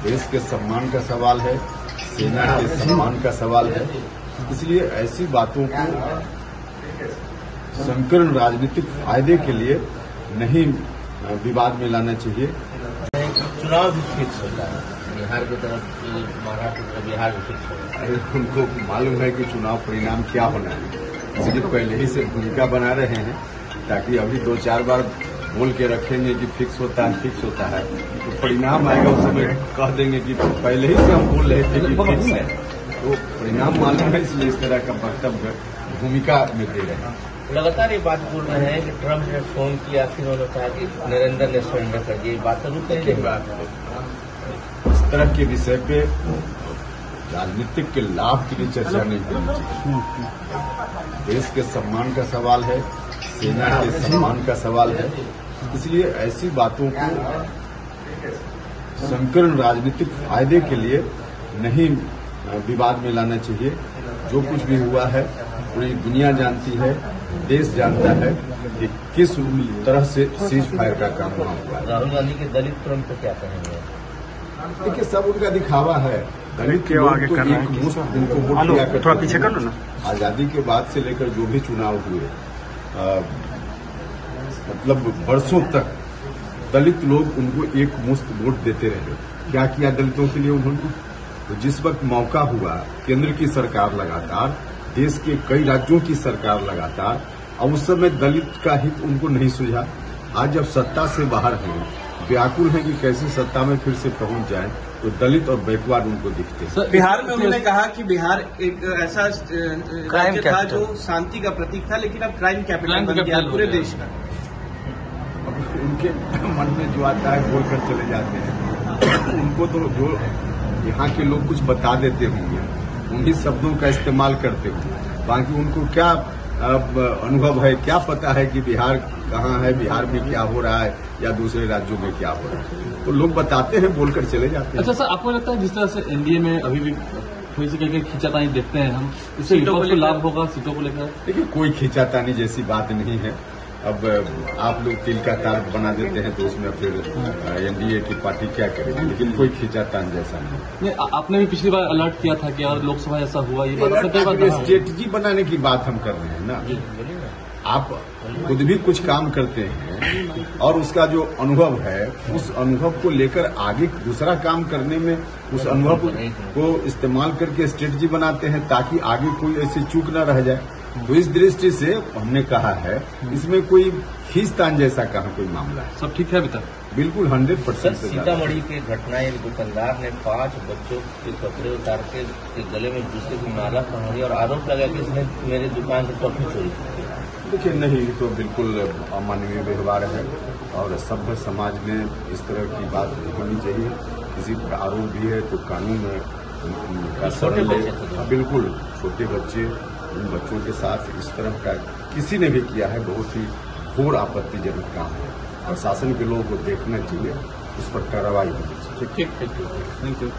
देश के सम्मान का सवाल है, सेना के सम्मान का सवाल है। इसलिए ऐसी बातों को संकीर्ण राजनीतिक फायदे के लिए नहीं विवाद में लाना चाहिए। चुनाव भी फिक्स होता है, बिहार की तरफ महाराष्ट्र की तरफ बिहार भी फिक्स होता है। उनको मालूम है कि चुनाव परिणाम क्या होना है, इसलिए पहले ही से भूमिका बना रहे हैं ताकि अभी 2-4 बार बोल के रखेंगे कि फिक्स होता है तो परिणाम आएगा उस समय कह देंगे कि पहले ही से हम बोल रहे थे कि फिक्स है। तो परिणाम मालूम है, इसलिए इस तरह का वक्तव्य भूमिका में दे रहे हैं। लगातार ये बात बोल रहे हैं कि ट्रंप ने फोन किया, फिर उन्होंने कहा कि नरेंद्र ने सरेंडर कर दिया। बात जरूर करेंगे। इस तरह के विषय पे राजनीतिक के लाभ के लिए चर्चा नहीं करनी चाहिए। देश के सम्मान का सवाल है, सेना के सम्मान का सवाल है। इसलिए ऐसी बातों को संकीर्ण राजनीतिक फायदे के लिए नहीं विवाद में लाना चाहिए। जो कुछ भी हुआ है पूरी दुनिया जानती है, देश जानता है कि किस तरह से सीज फायर का काम वहां हुआ है। राहुल गांधी के दलित ट्रंप को क्या कहेंगे? देखिए, सब उनका दिखावा है। दलित के आगे तो एक मुश्त उनको वोट दिया करते हैं। आजादी के बाद से लेकर जो भी चुनाव हुए मतलब वर्षों तक दलित लोग उनको एक मुश्त वोट देते रहे। क्या किया दलितों के लिए उन्होंने? तो जिस वक्त मौका हुआ, केंद्र की सरकार लगातार, देश के कई राज्यों की सरकार लगातार, अब उस समय दलित का हित उनको नहीं सुझा। आज जब सत्ता से बाहर हैं, व्याकुल हैं कि कैसे सत्ता में फिर से पहुंच जाए, तो दलित और बैकवर्ड उनको दिखते हैं। बिहार में उन्होंने कहा कि बिहार एक ऐसा राज्य था जो शांति का प्रतीक था, लेकिन अब क्राइम कैपिटल बन गया पूरे देश का। उनके मन में जो आता है बोलकर चले जाते हैं। उनको तो जो यहाँ के लोग कुछ बता देते होंगे, उन्हीं शब्दों का इस्तेमाल करते होंगे। बाकी उनको क्या अनुभव है, क्या पता है कि बिहार कहाँ है, बिहार में क्या हो रहा है या दूसरे राज्यों में क्या हो रहा है। तो लोग बताते हैं, बोलकर चले जाते हैं। अच्छा सर, आपको लगता है जिस तरह से एनडीए में अभी भी थोड़ी सी कहीं खींचातानी देखते हैं हम, इससे विपक्ष को लाभ होगा सीटों को लेकर? देखिए, कोई खींचातानी जैसी बात नहीं है। अब आप लोग तिल का तार बना देते हैं तो उसमें फिर एनडीए की पार्टी क्या करेगी, लेकिन कोई खींचातान जैसा नहीं। आपने भी पिछली बार अलर्ट किया था कि यार लोकसभा ऐसा हुआ, ये बात स्ट्रेटजी बनाने की बात हम कर रहे हैं ना। आप खुद भी कुछ काम करते हैं और उसका जो अनुभव है, उस अनुभव को लेकर आगे दूसरा काम करने में उस अनुभव को इस्तेमाल करके स्ट्रेटजी बनाते हैं ताकि आगे कोई ऐसी चूक न रह जाए। तो इस दृष्टि से हमने कहा है, इसमें कोई खींचतान जैसा कहाँ कोई मामला है। सब ठीक है अभी तक? बिल्कुल 100%। सीतामढ़ी की घटना, एक दुकानदार ने 5 बच्चों के कपड़े उतार के गले में दूसरे की माला पहनाई और आरोप लगा कि इसने मेरी दुकान से टॉफी चोरी की। देखिए, नहीं, तो बिल्कुल अमानवीय व्यवहार है और सभ्य समाज में इस तरह की बात होनी चाहिए। किसी का आरोप भी है तो कानून का छोटे बच्चे, बिल्कुल छोटे बच्चे, उन बच्चों के साथ इस तरह का किसी ने भी किया है, बहुत ही घोर आपत्तिजनक काम है और शासन के लोगों को देखना चाहिए, उस पर कार्रवाई होनी चाहिए। ठीक, थैंक यू।